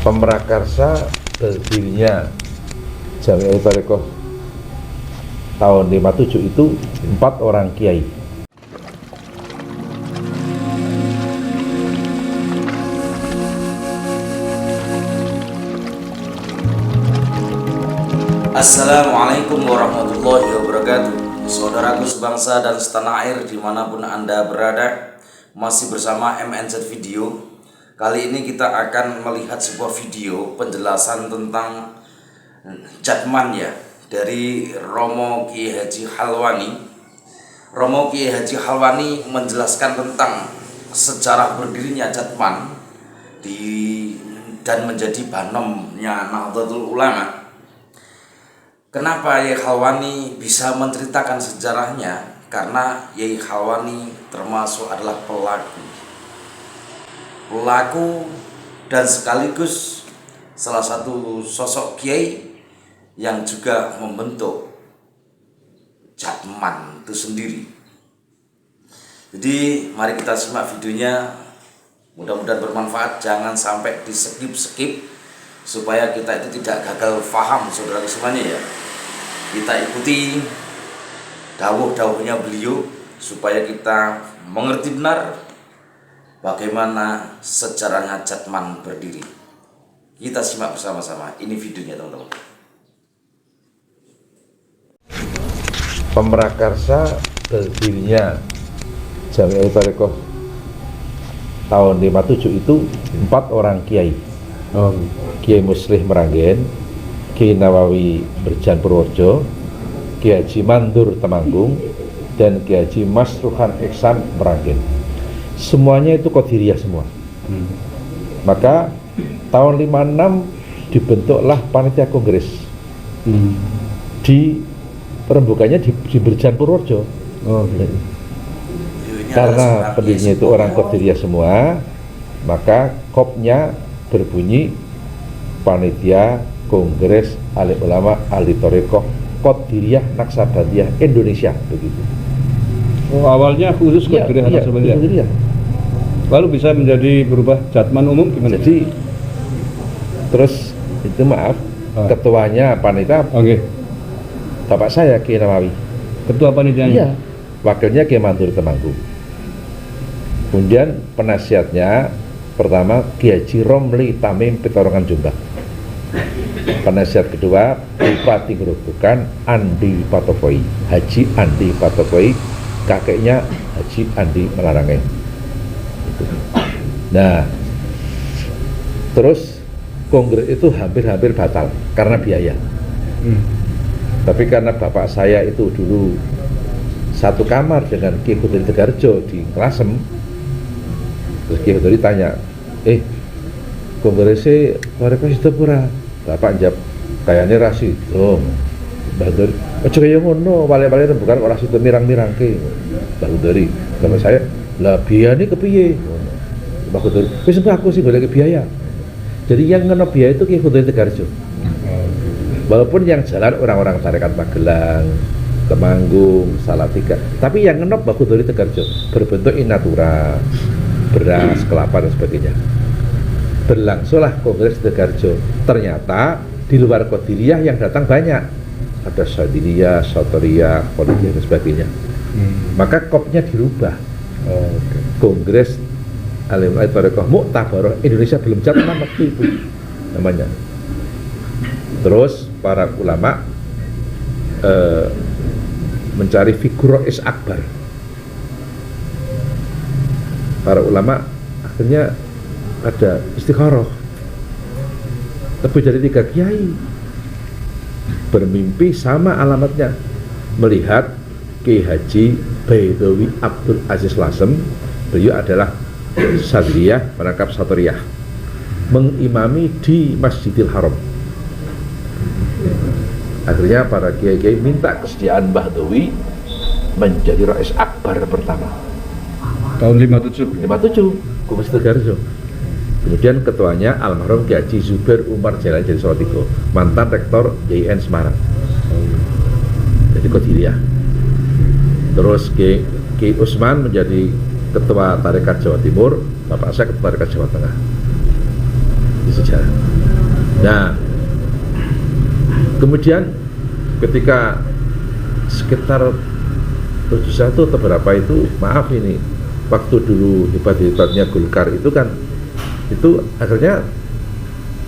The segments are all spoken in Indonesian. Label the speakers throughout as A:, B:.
A: Pemrakarsa berdirinya Jami'ah Thariqah tahun 57 itu 4 orang kiai.
B: Assalamualaikum warahmatullahi wabarakatuh. Saudaraku sebangsa dan setanah air dimanapun Anda berada, masih bersama MNZ Video. Kali ini kita akan melihat sebuah video penjelasan tentang Jatman ya, dari Romo Kiai Haji Halwani. Romo Kiai Haji Halwani menjelaskan tentang sejarah berdirinya Jatman dan menjadi banomnya Nahdlatul Ulama. Kenapa Kiai Halwani bisa menceritakan sejarahnya? Karena Kiai Halwani termasuk adalah pelaku dan sekaligus salah satu sosok kiai yang juga membentuk Jatman itu sendiri. Jadi mari kita simak videonya, mudah-mudahan bermanfaat, jangan sampai di skip supaya kita itu tidak gagal paham saudara semuanya ya. Kita ikuti dawuh-dawuhnya beliau supaya kita mengerti benar bagaimana sejarahnya Jatman berdiri. Kita simak bersama-sama, ini videonya teman-teman.
A: Pemrakarsa berdirinya Jami'ah Thariqah tahun 57 itu 4 orang kiai. Kiai Muslih Meranggen, Kiai Nawawi Berjan Purworejo, Kiai Haji Mandur Temanggung, dan Kiai Haji Masruhan Ihsan Meranggen. Semuanya itu Qadiriyah semua. Maka tahun 56 dibentuklah panitia kongres. Di perembukannya di Berjan Purworejo. Karena pendirinya itu orang Qadiriyah semua, maka kopnya berbunyi Panitia Kongres Alim Ulama Ahli Thariqah Qadiriyah Naksabandiyah Indonesia, begitu.
C: Awalnya khusus Qadiriyah Naksabandiyah. Lalu bisa menjadi berubah Jatman umum gimana?
A: Jadi terus itu ketuanya panitia. Bapak saya Kiai Nawawi.
C: Ketua panitianya.
A: Iya. Wakilnya Kiai Mandur Temanggung. Kemudian penasihatnya pertama Kiai Haji Romli Tamim Petorongan Jombang. Penasihat kedua Bupati Gerobokan Andi Patokoy, Haji Andi Patokoy, kakeknya Haji Andi Melarangeng. Nah, terus kongres itu hampir batal karena biaya. Tapi karena bapak saya itu dulu satu kamar dengan Ki Khudri Tegarjo di Klasem, terus Ki Khudri tanya, kongresnya Thariqah itu pura? Bapak jawab, kayaknya rasi. Oh, Mbah Khudri, aja kaya ngono, wale-wale bukan ora situ mirang-mirangke. Mbah Khudri, sama saya, lah biayane kepiye? Mbah Khudri, wis aku sih golek biaya. Jadi yang ngeno biaya itu Ki Khudri Tegarjo. Walaupun yang jalan orang-orang Tarekat Magelang, Temanggung, Salatiga, tapi yang ngenop Mbah Khudri Tegarjo berbentuk in natura, beras, kelapa dan sebagainya. Berlangsunglah Kongres Tegarjo. Ternyata di luar Qadiriyah yang datang banyak, ada Syadiliyah, Sotoriyah, Qadiriyah dan sebagainya. Maka kopnya dirubah. Kongres Alim Thariqah Mu'tabarah Indonesia belum Jatman waktu itu namanya. Terus para ulama mencari figur Rais Akbar. Para ulama akhirnya ada istikharah. Lebih dari 3 kiai bermimpi sama alamatnya, melihat Kiai Haji Baidawi Abdul Aziz Lasem. Beliau adalah Sadriyah, merangkap Satoriyah, mengimami di Masjidil Haram. Akhirnya para kiai-kiai minta kesediaan Mbah Dawi menjadi Rais Akbar pertama.
C: Tahun 57.
A: Kongres Tegarjo. Kemudian ketuanya almarhum Kiai Haji Zubair Umar Jalan jadi Salatiga, mantan rektor YIN Semarang. Jadi Qadiriyah. Terus Kiai Usman menjadi ketua Tarekat Jawa Timur, bapak saya ketua Tarekat Jawa Tengah. Di sejarah. Nah, kemudian ketika sekitar 71 atau berapa itu, maaf ini, waktu dulu hebat-hebatnya Golkar itu kan, itu akhirnya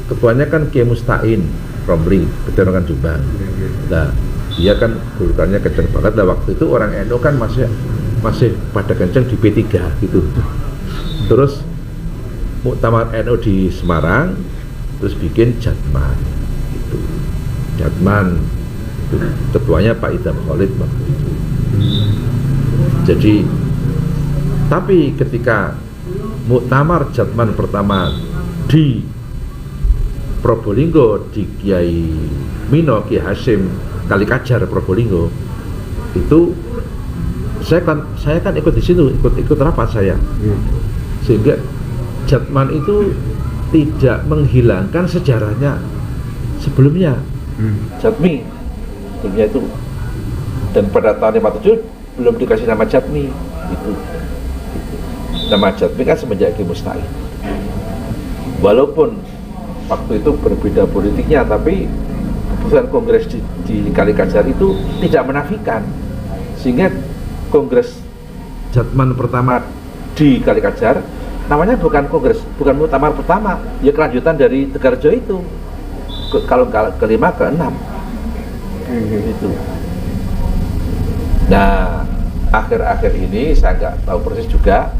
A: ketuanya kan Kiai Mustain Romli, Pecenongan Jombang. Nah, dia kan Golkarnya kenceng banget. Nah, waktu itu orang NU kan masih pada kenceng di P3 gitu. Terus muktamar NU di Semarang, terus bikin Jatman gitu. Jatman itu ketuanya Pak Idham Khalid waktu itu. Jadi, tapi ketika muktamar Jatman pertama di Probolinggo, di Kiai Mino, Kiai Hasyim Kalikajar Probolinggo, itu saya kan ikut di situ, ikut rapat saya, sehingga Jatman itu tidak menghilangkan sejarahnya sebelumnya. Jatmi sebelumnya itu, dan pada tahun 57 belum dikasih nama Jatmi itu. Nama Jatmi kan semenjak Kiai Mustain. Walaupun waktu itu berbeda politiknya, tapi keputusan kongres di Kalikajar itu tidak menafikan, sehingga kongres Jatman pertama di Kalikajar namanya bukan kongres, bukan muktamar pertama, ya kelanjutan dari Tegarjo itu, kalau kelima ke enam itu. Nah, akhir-akhir ini saya nggak tahu persis juga,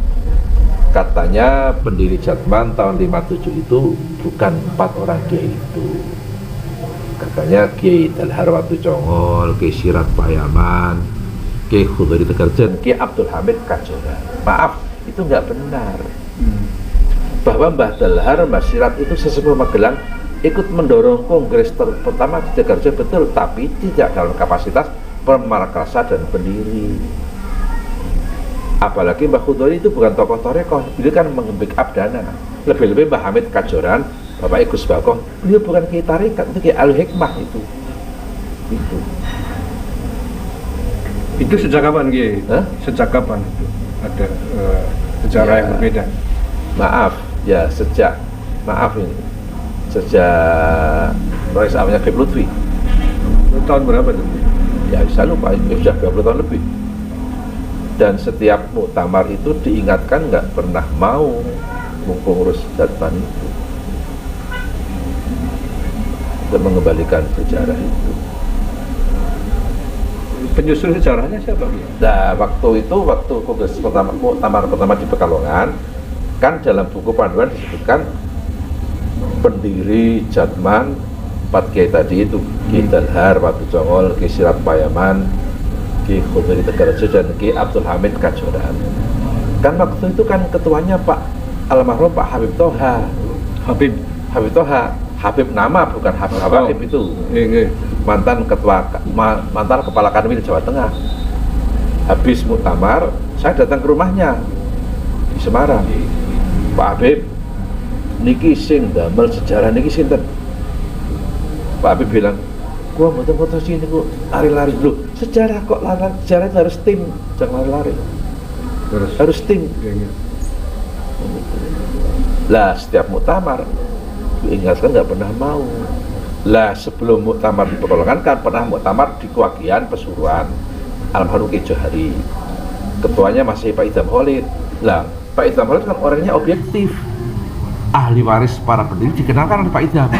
A: katanya pendiri Jatman tahun 57 itu bukan 4 orang kiai itu. Katanya Kiai Dalhar Watu Congol, Kiai Sirat Payaman, Kiai Khudari Tegarjo, Kiai Abdul Hamid Kajoran. Maaf, itu nggak benar. Bahwa Mbah Dalhar, Mbah Sirat itu sesepuh Magelang ikut mendorong kongres pertama di Tegarjo, betul, tapi tidak dalam kapasitas pemarkasa dan pendiri. Apalagi Mbah Khudari itu bukan tokoh torekoh, beliau kan meng-backup dana. Lebih-lebih Mbah Hamid Kajoran, Bapak Gus Bakoh, beliau bukan Kiai Tarekat, itu Kiai Al-Hikmah itu.
C: Itu sejak kapan Kiai? Sejak kapan itu ada sejarah yang berbeda?
A: Maaf ya, sejak Rois awalnya Kiai Lutfi.
C: Tahun berapa itu?
A: Ya saya lupa, sudah 20 tahun lebih. Dan setiap muktamar itu diingatkan nggak pernah mau mengurus Jatman itu, untuk mengembalikan sejarah itu.
C: Penyusun sejarahnya siapa?
A: Nah, waktu kongres pertama, muktamar pertama di Pekalongan, kan dalam buku panduan disebutkan pendiri Jatman 4 kiai tadi itu, Kiai Dalhar Watu Congol, Kiai Sirat Payaman, Kiai Khudari Tegarjo, dan Kiai Abdul Hamid Kajoran. Kan waktu itu kan ketuanya Pak almarhum Pak Habib Toha. Habib Toha, Habib nama bukan Habib itu. Mantan kepala Kanwil Jawa Tengah. Habis muktamar, saya datang ke rumahnya di Semarang. Pak Habib, niki sing damel sejarah niki sinten? Pak Habib bilang, gua foto sini gua lari-lari dulu. Sejarah kok lari, sejarah itu harus tim, jangan lari-lari. Harus tim. Lah setiap muktamar diingatkan nggak pernah mau. Lah sebelum muktamar di Pekalongan kan pernah muktamar di Kewagian Pesuruan, almarhum Kiai Johari. Ketuanya masih Pak Idham Khalid. Lah Pak Idham Khalid kan orangnya objektif, ahli waris para pendiri, dikenalkan oleh Pak Idham.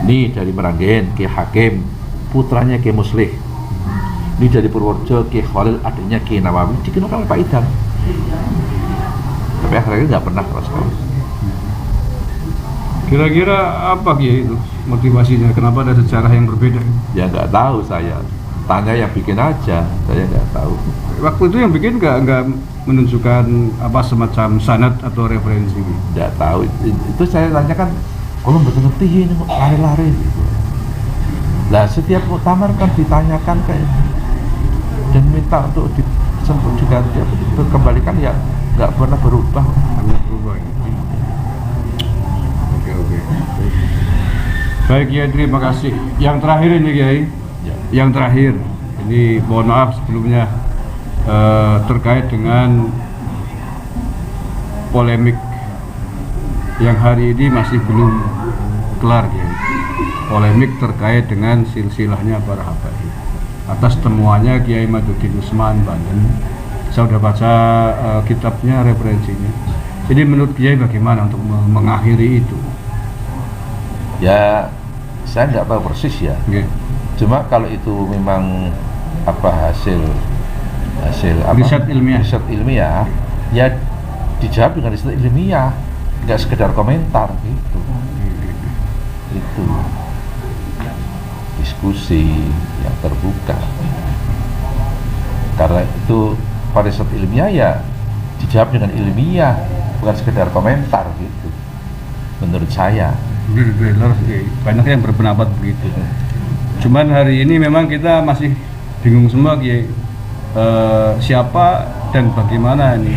A: Ini dari Meranggen, Kiai Hakim, putranya Kiai Muslih. Ini dari Purworejo, Kiai Khalil, adiknya Kiai Nawawi, dikenalkan oleh Pak Idham. Tapi akhirnya nggak pernah keras.
C: Kira-kira apa Kiai itu motivasinya? Kenapa ada sejarah yang berbeda?
A: Ya nggak tahu saya. Tanya yang bikin aja, saya nggak tahu.
C: Waktu itu yang bikin nggak menunjukkan apa semacam sanad atau referensi?
A: Nggak tahu. Itu saya tanyakan, kalau betul ngerti ini lari-lari. Gitu. Nah setiap muktamar kan ditanyakan kayak dan minta untuk diganti, dikembalikan, ya nggak pernah berubah.
C: Oke. Baik Kiai, terima kasih. Yang terakhir ini Kiai, yang terakhir ini mohon maaf sebelumnya terkait dengan polemik yang hari ini masih belum kelar ya, polemik terkait dengan silsilahnya para habaib. Atas temuannya Kiai Maduddin Usman Banten, saya sudah baca kitabnya, referensinya. Jadi menurut Kiai bagaimana untuk mengakhiri itu?
A: Ya, saya nggak tahu persis ya.
C: Okay.
A: Cuma kalau itu memang hasil
C: riset
A: ilmiah, ya dijawab dengan riset ilmiah, nggak sekedar komentar gitu. Itu diskusi yang terbuka. Karena itu pada riset ilmiah ya dijawab dengan ilmiah, bukan sekedar komentar gitu. Menurut saya.
C: Banyak yang berpendapat begitu. Cuman hari ini memang kita masih bingung semua Kiai, siapa dan bagaimana ini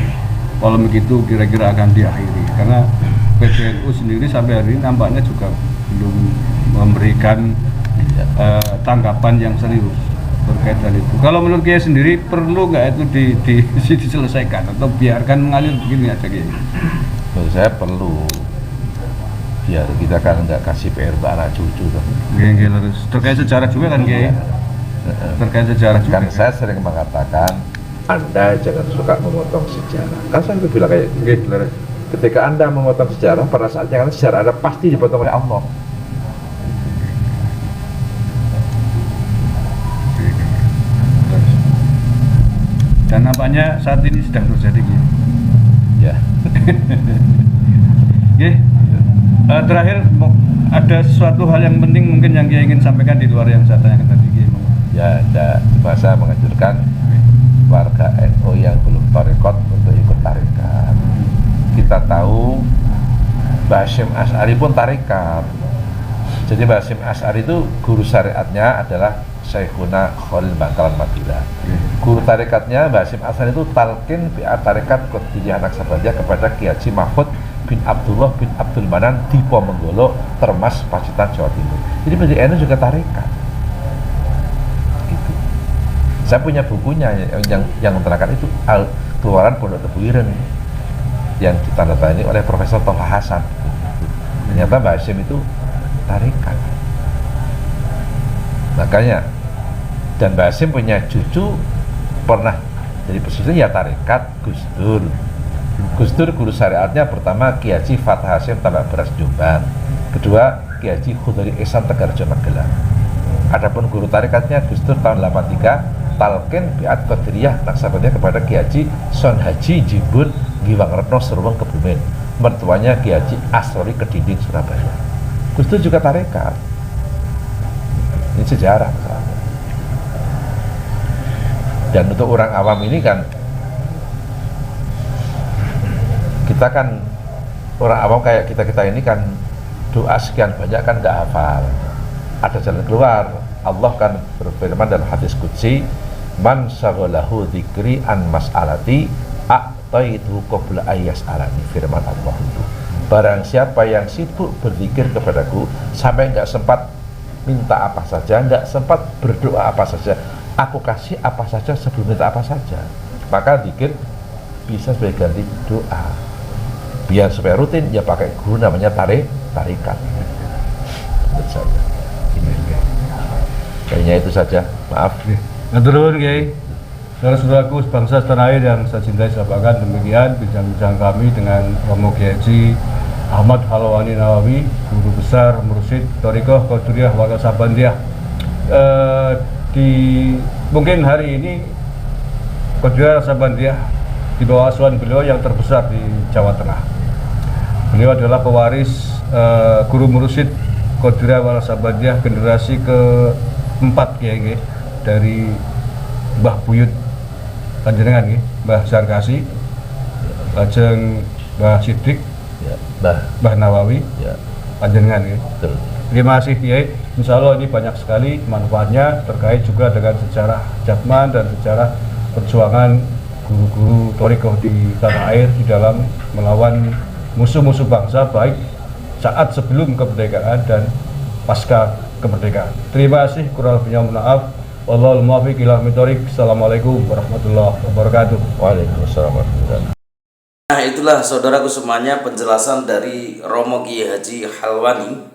C: polemik itu kira-kira akan diakhiri, karena PBNU sendiri sampai hari ini nampaknya juga belum memberikan tanggapan yang serius berkaitan itu. Kalau menurut Kiai sendiri perlu nggak itu diselesaikan atau biarkan mengalir begini aja Kiai?
A: Menurut saya perlu. Ya kita kan nggak kasih PR anak cucu tuh.
C: Harus terkait sejarah juga kan Kiai. Terkait sejarah juga.
A: Kan saya sering mengatakan Anda jangan suka memotong sejarah. Kan saya bilang kayak gitu. Ketika Anda memotong sejarah, pada saatnya kan sejarah Anda pasti dipotong oleh Allah.
C: Dan nampaknya saat ini sedang terjadi gitu.
A: Ya.
C: Terakhir ada sesuatu hal yang penting mungkin yang Kiai ingin sampaikan di luar yang saya tanyakan tadi Kiai?
A: Ya, saya menganjurkan warga NU yang belum tarekat untuk ikut tarekat. Kita tahu Mbah Hasyim Asy'ari pun tarekat. Jadi Mbah Hasyim Asy'ari itu guru syariatnya adalah Syekhuna Khalil Bangkalan Madura. Guru tarekatnya Mbah Hasyim Asy'ari itu talqin bi'at tarekat Qadiriyah Naqsabandiyah kepada Kiai Haji Mahfud bin Abdullah bin Abdul Manan di Pomenggolo, Termas, Pacitan, Jawa Timur. Jadi menjadi NU juga tarekat. Gitu. Saya punya bukunya yang menerangkan itu keluaran Pondok Tebu Ireng yang ditandatangani oleh Profesor Thaha Hasan. Ternyata Mbah Hasyim itu tarekat. Makanya dan Mbah Hasyim punya cucu pernah jadi presiden ya tarekat Gus Dur. Gus Dur guru syariatnya pertama Kiai Haji Fathah Hasyim Tambak Beras Jombang, kedua Kiai Haji Khudari Ihsan Tegarjo Magelang. Adapun guru tarikatnya Gus Dur tahun 83 talqin bi'at Qadiriyah Naqsabandiyah kepada Kiai Haji Son Haji Jibun Giwang Retno Serweng Kebumen, mertuanya Kiai Haji Asrori Kedinding Surabaya. Gus Dur juga tarekat. Ini sejarah misalnya. Dan untuk orang awam ini kan kita kan orang awam kayak kita ini kan doa sekian banyak kan nggak hafal. Ada jalan keluar. Allah kan berfirman dalam hadis qudsi, man syaghalahu dzikri an mas'alati a'taitu qabla ayyas'alani. Firman Allah itu, barang siapa yang sibuk berzikir kepadaku sampai nggak sempat minta apa saja, nggak sempat berdoa apa saja, aku kasih apa saja sebelum minta apa saja. Maka zikir bisa sebagai ganti doa. Biar supaya rutin ya pakai guru namanya tarikat. Menurut saya. Kayaknya itu saja. Maaf.
C: Matur Kiai. Saudara-saudaraku sebangsa setanah air yang saya cintai saya banggakan, demikian bincang-bincang kami dengan Romo Kiai Haji Ahmad Halwani Nawawi, guru besar Mursyid Thariqah Qadiriyah Naqsabandiyah. Mungkin hari ini Qadiriyah Naqsabandiyah di bawah asuhan beliau yang terbesar di Jawa Tengah. Beliau adalah pewaris guru Mursyid Qadiriyah Naqsabandiyah generasi keempat Kiai dari Mbah Buyut panjenengan nggih, Mbah Sarkasi, lajeng Mbah Siddiq,
A: Ya,
C: Mbah Nawawi,
A: ya,
C: panjenengan nggih.
A: betul.
C: Terima kasih Kiai. Insya Allah ini banyak sekali manfaatnya terkait juga dengan sejarah Jatman dan sejarah perjuangan guru-guru Thariqah di tanah air di dalam melawan musuh-musuh bangsa baik saat sebelum kemerdekaan dan pasca kemerdekaan. Terima kasih, kurang lebihnya mohon maaf. Wallahul muwaffiq ila aqwamit thoriq. Assalamualaikum warahmatullahi wabarakatuh.
A: Waalaikumsalam warahmatullahi wabarakatuh.
B: Nah itulah saudaraku semuanya penjelasan dari Romo Kiai Haji Halwani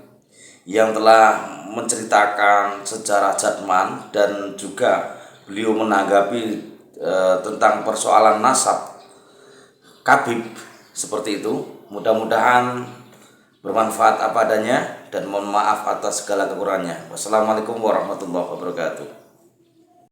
B: yang telah menceritakan sejarah Jatman dan juga beliau menanggapi tentang persoalan nasab Khabib seperti itu. Mudah-mudahan bermanfaat apa adanya dan mohon maaf atas segala kekurangannya. Wassalamualaikum warahmatullahi wabarakatuh.